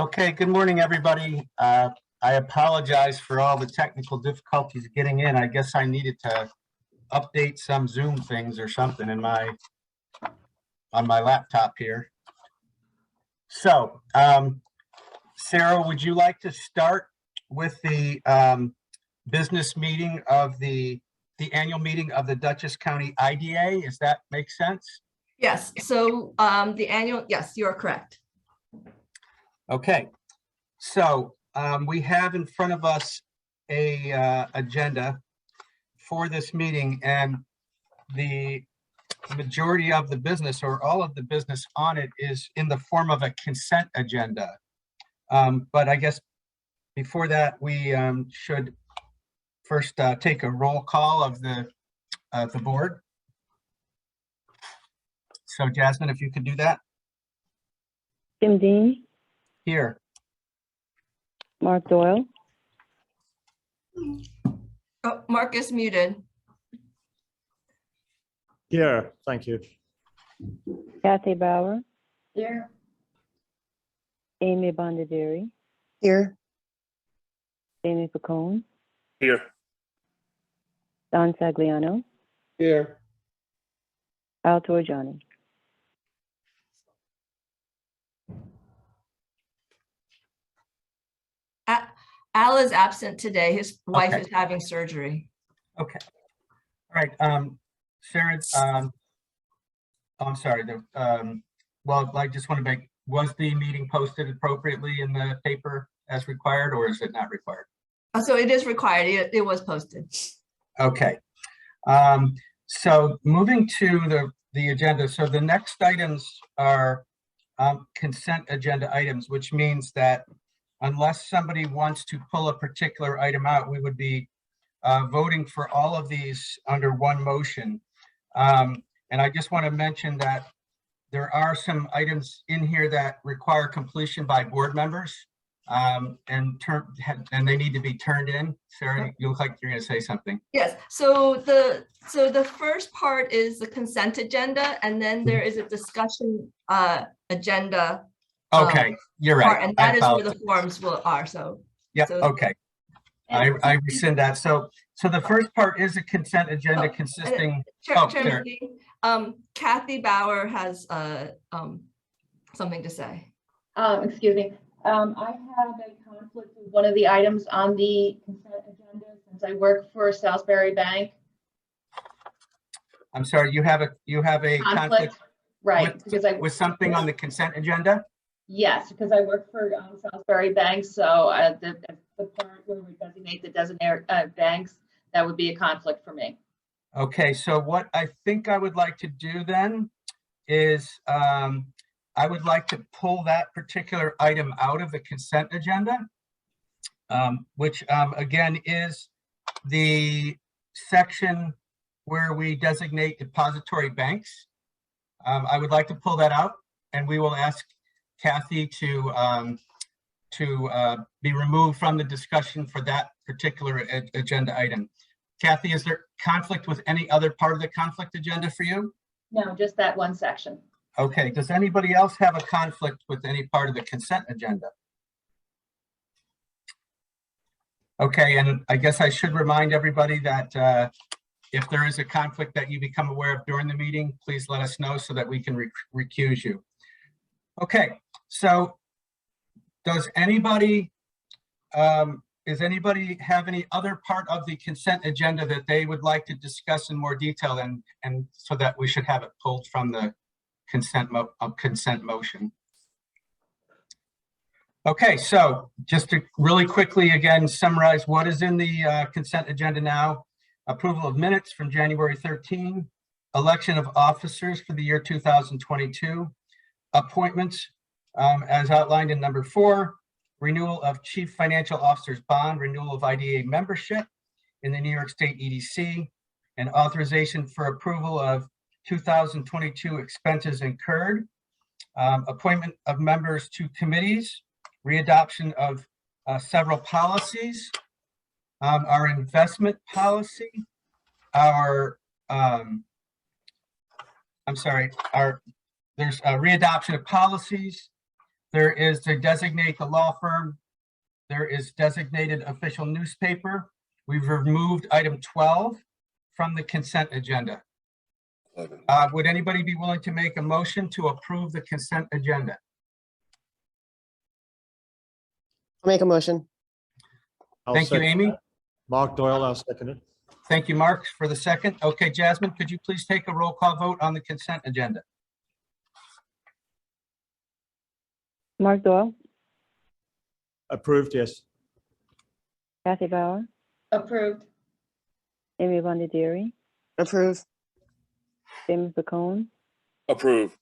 Okay, good morning, everybody. I apologize for all the technical difficulties getting in. I guess I needed to update some Zoom things or something in on my laptop here. So, Sarah, would you like to start with the business meeting of the annual meeting of the Dutchess County IDA? Does that make sense? Yes. So yes, you are correct. Okay. So we have in front of us a agenda for this meeting, and the majority of the business, or all of the business on it, is in the form of a consent agenda. But I guess before that, we should first take a roll call of the board. So Jasmine, if you could do that. Jim Dean. Here. Mark Doyle. Oh, Mark is muted. Here, thank you. Kathy Bauer. Here. Amy Bondaderi. Here. Amy Pacone. Here. Don Sagliano. Here. Al Torgiani. Al is absent today. His wife Okay. is having surgery. Okay. All right. Sarah, I'm sorry. Well, I just want to make, was the meeting posted appropriately in the paper as required, or is it not required? So it is required. It was posted. Okay. So moving to the agenda. So the next items are consent agenda items, which means that unless somebody wants to pull a particular item out, we would be voting for all of these under one motion. And I just want to mention that there are some items in here that require completion by board members, and they need to be turned in. Sarah, you look like you're going to say something. Yes. So the first part is the consent agenda, and then there is a discussion agenda. Okay, you're right. And that is where the forms are. So yeah. So, okay. I rescind that. So the first part is a consent agenda consisting. Chairman Dean, Kathy Bauer has something to say. Excuse me. I have a conflict with one of the items on the consent agenda since I work for Salisbury Bank. I'm sorry, you have a conflict right? With something on the consent agenda. Yes, because I work for Salisbury Bank, so the part where we designate the designated banks, that would be a conflict for me. Okay, so what I think I would like to do then is I would like to pull that particular item out of the consent agenda, which again is the section where we designate depository banks. I would like to pull that out, and we will ask Kathy to be removed from the discussion for that particular agenda item. Kathy, is there conflict with any other part of the conflict agenda for you? No, just that one section. Okay, does anybody else have a conflict with any part of the consent agenda? Okay, and I guess I should remind everybody that if there is a conflict that you become aware of during the meeting, please let us know so that we can recuse you. Okay, so does anybody have any other part of the consent agenda that they would like to discuss in more detail, and so that we should have it pulled from the consent motion? Okay, so just to really quickly again summarize what is in the consent agenda now: approval of minutes from January 13, election of officers for the year 2022, appointments as outlined in number 4, renewal of chief financial officer's bond, renewal of IDA membership in the New York State EDC, and authorization for approval of 2022 expenses incurred, appointment of members to committees, readoption of several policies, our investment policy, there's a readoption of policies, There is to designate the law firm. There is designated official newspaper. We've removed item 12 from the consent agenda. Would anybody be willing to make a motion to approve the consent agenda? I'll make a motion. I'll Thank you, second Amy. that. Mark Doyle, I'll second it. Thank you, Mark, for the second. Okay, Jasmine, could you please take a roll call vote on the consent agenda? Mark Doyle, Approved, yes. Kathy Bauer, Approved. Amy Bondieri, Approve. Jamie Picone, Approve.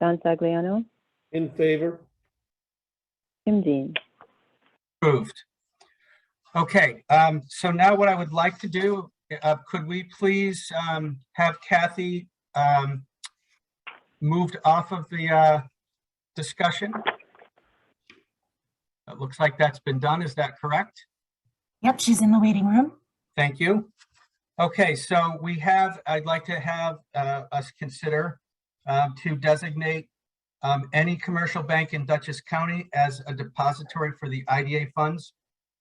Don Sagliano, In favor? Tim Dean. Approved. Okay, so now what I would like to do, could we please have Kathy moved off of the discussion? It looks like that's been done. Is that correct? Yep, she's in the waiting room. Thank you. Okay, so I'd like to have us consider to designate any commercial bank in Dutchess County as a depository for the IDA funds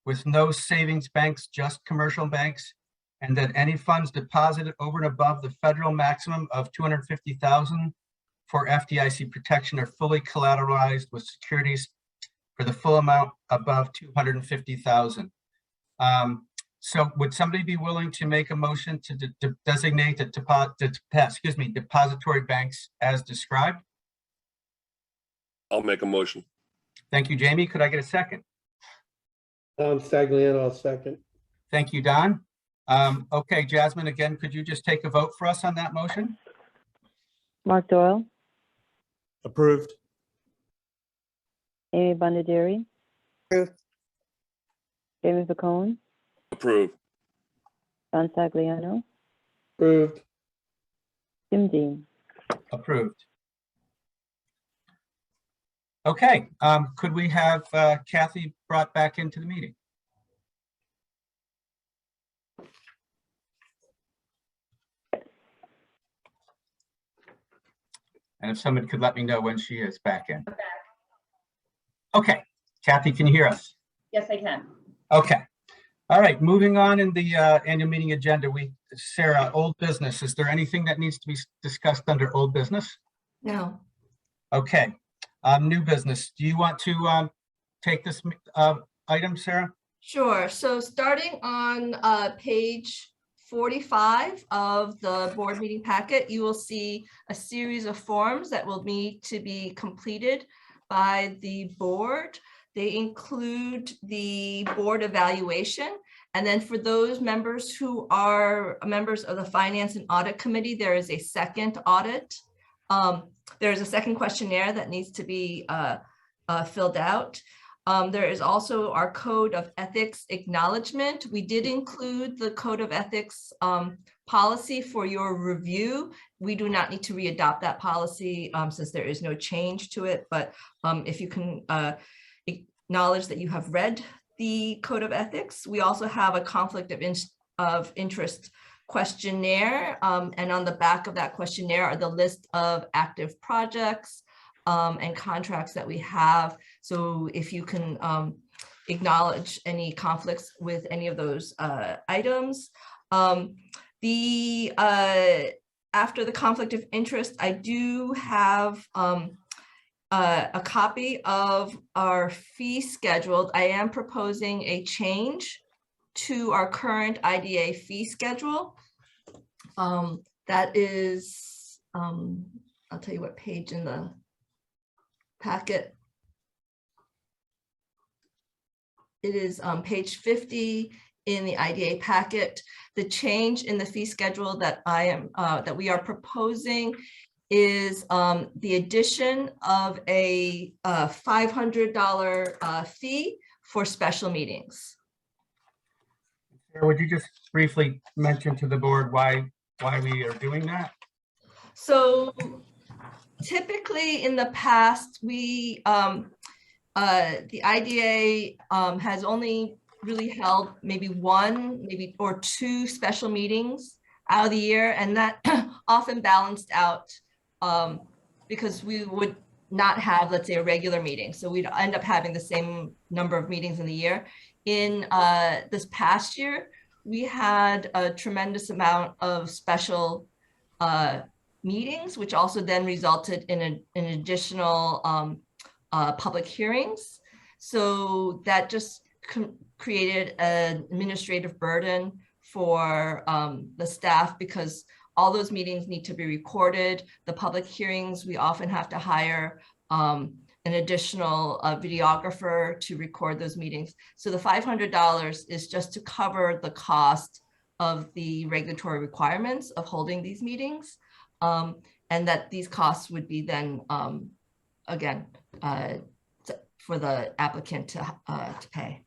with no savings banks, just commercial banks, and that any funds deposited over and above the federal maximum of $250,000 for FDIC protection are fully collateralized with securities for the full amount above $250,000. So would somebody be willing to make a motion to designate the depository banks as described? I'll make a motion. Thank you, Jamie. Could I get a second? Don Sagliano, I'll second. Thank you, Don. Okay, Jasmine, again, could you just take a vote for us on that motion? Mark Doyle, Approved. Amy Bondieri, Approve. Jamie Picone, Approve. Don Sagliano, Approved. Tim Dean. Approved. Okay, could we have Kathy brought back into the meeting? And if somebody could let me know when she is back in. Okay, Kathy, can you hear us? Yes, I can. Okay. All right, moving on in the annual meeting agenda, Sarah, old business. Is there anything that needs to be discussed under old business? No. Okay, new business. Do you want to take this item, Sarah? Sure. So starting on page 45 of the board meeting packet, you will see a series of forms that will need to be completed by the board. They include the board evaluation. And then for those members who are members of the Finance and Audit Committee, there is a second audit. There's a second questionnaire that needs to be filled out. There is also our Code of Ethics acknowledgement. We did include the Code of Ethics policy for your review. We do not need to re-adopt that policy since there is no change to it. But if you can acknowledge that you have read the Code of Ethics. We also have a conflict of interest questionnaire. And on the back of that questionnaire are the list of active projects and contracts that we have. So if you can acknowledge any conflicts with any of those items. After the conflict of interest, I do have a copy of our fee schedule. I am proposing a change to our current IDA fee schedule. That is, I'll tell you what page in the packet. It is page 50 in the IDA packet. The change in the fee schedule that we are proposing is the addition of a $500 fee for special meetings. Sarah, would you just briefly mention to the board why we are doing that? So typically in the past, the IDA has only really held maybe one, or two special meetings out of the year, and that often balanced out because we would not have, let's say, a regular meeting. So we'd end up having the same number of meetings in the year. In this past year, we had a tremendous amount of special meetings, which also then resulted in an additional public hearings. So that just created an administrative burden for the staff, because all those meetings need to be recorded. The public hearings, we often have to hire an additional videographer to record those meetings. So the $500 is just to cover the cost of the regulatory requirements of holding these meetings. And that these costs would be then, again, for the applicant to pay.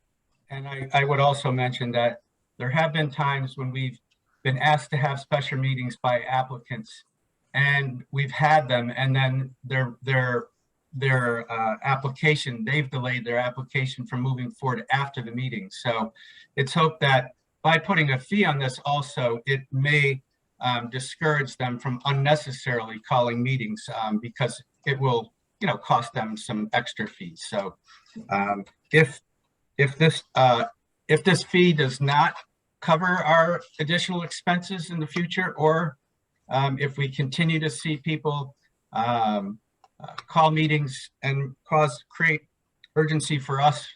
And I would also mention that there have been times when we've been asked to have special meetings by applicants, and we've had them, and then their application, they've delayed their application from moving forward after the meeting. So it's hoped that by putting a fee on this also, it may discourage them from unnecessarily calling meetings, because it will, cost them some extra fees. So if this fee does not cover our additional expenses in the future, or if we continue to see people call meetings and create urgency for us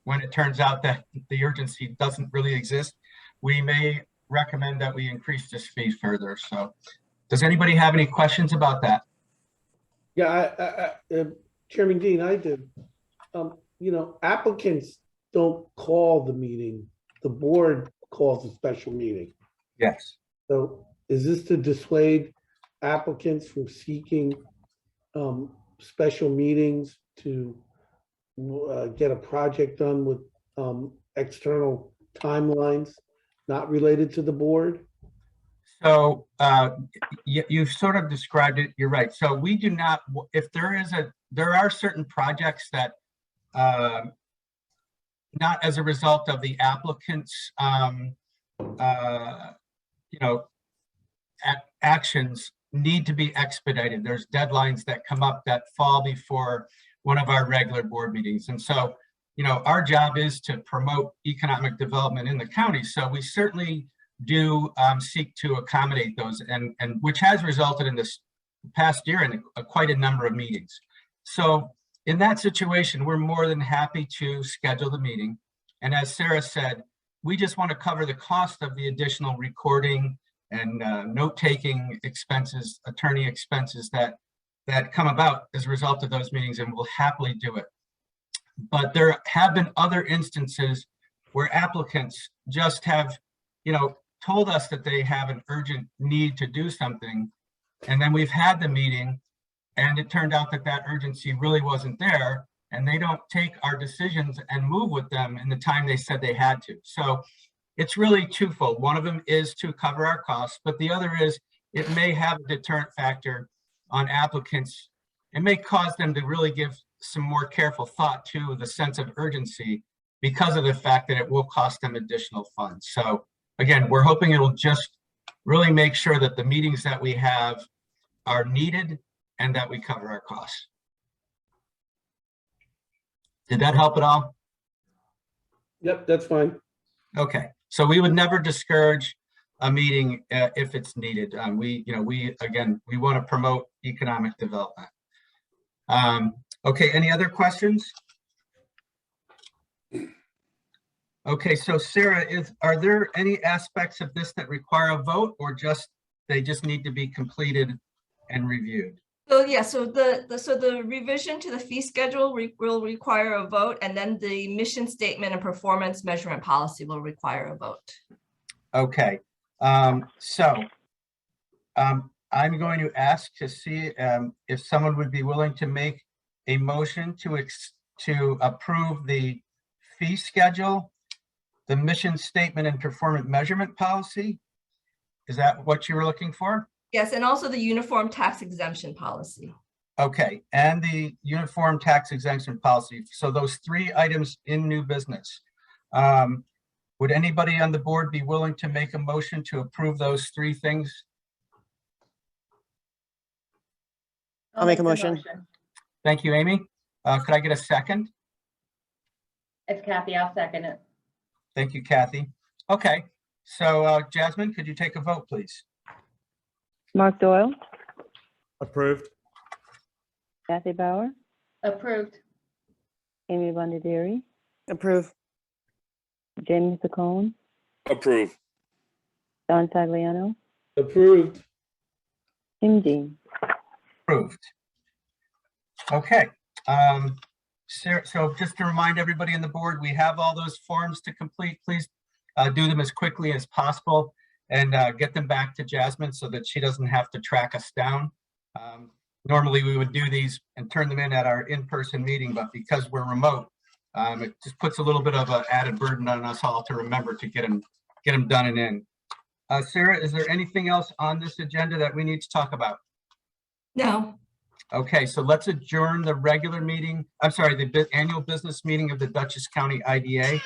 when it turns out that the urgency doesn't really exist, we may recommend that we increase this fee further. So does anybody have any questions about that? Yeah, Chairman Dean, I do. Applicants don't call the meeting. The board calls a special meeting. Yes. So is this to dissuade applicants from seeking special meetings to get a project done with external timelines not related to the board? So you've sort of described it. You're right. So we do not, if there are certain projects that not as a result of the applicant's actions need to be expedited. There's deadlines that come up that fall before one of our regular board meetings. And so, our job is to promote economic development in the county. So we certainly do seek to accommodate those, and which has resulted in this past year in quite a number of meetings. So in that situation, we're more than happy to schedule the meeting. And as Sarah said, we just want to cover the cost of the additional recording and note-taking expenses, attorney expenses that come about as a result of those meetings, and we'll happily do it. But there have been other instances where applicants just have, told us that they have an urgent need to do something, and then we've had the meeting, and it turned out that that urgency really wasn't there, and they don't take our decisions and move with them in the time they said they had to. So it's really twofold. One of them is to cover our costs, but the other is it may have a deterrent factor on applicants. It may cause them to really give some more careful thought to the sense of urgency because of the fact that it will cost them additional funds. So again, we're hoping it'll just really make sure that the meetings that we have are needed and that we cover our costs. Did that help at all? Yep, that's fine. Okay, so we would never discourage a meeting if it's needed. We want to promote economic development. Okay, any other questions? Okay, so Sarah, are there any aspects of this that require a vote, or they just need to be completed and reviewed? So yeah, so the revision to the fee schedule will require a vote, and then the mission statement and performance measurement policy will require a vote. Okay, I'm going to ask to see if someone would be willing to make a motion to approve the fee schedule, the mission statement and performance measurement policy. Is that what you were looking for? Yes, and also the uniform tax exemption policy. Okay, and the uniform tax exemption policy. So those three items in new business. Would anybody on the board be willing to make a motion to approve those three things? I'll make a motion. Thank you, Amy. Could I get a second? It's Kathy. I'll second it. Thank you, Kathy. Okay, so Jasmine, could you take a vote, please? Mark Doyle, Approved. Kathy Bauer, Approved. Amy Bondieri, Approve. Jamie Picone, Approve. Don Sagliano, Approved. Jim Dean. Approved. Okay. So just to remind everybody on the board, we have all those forms to complete. Please do them as quickly as possible and get them back to Jasmine so that she doesn't have to track us down. Normally, we would do these and turn them in at our in-person meeting, but because we're remote, it just puts a little bit of an added burden on us all to remember to get them done and in. Sarah, is there anything else on this agenda that we need to talk about? No. Okay, so let's adjourn the regular meeting. I'm sorry, the annual business meeting of the Dutchess County IDA.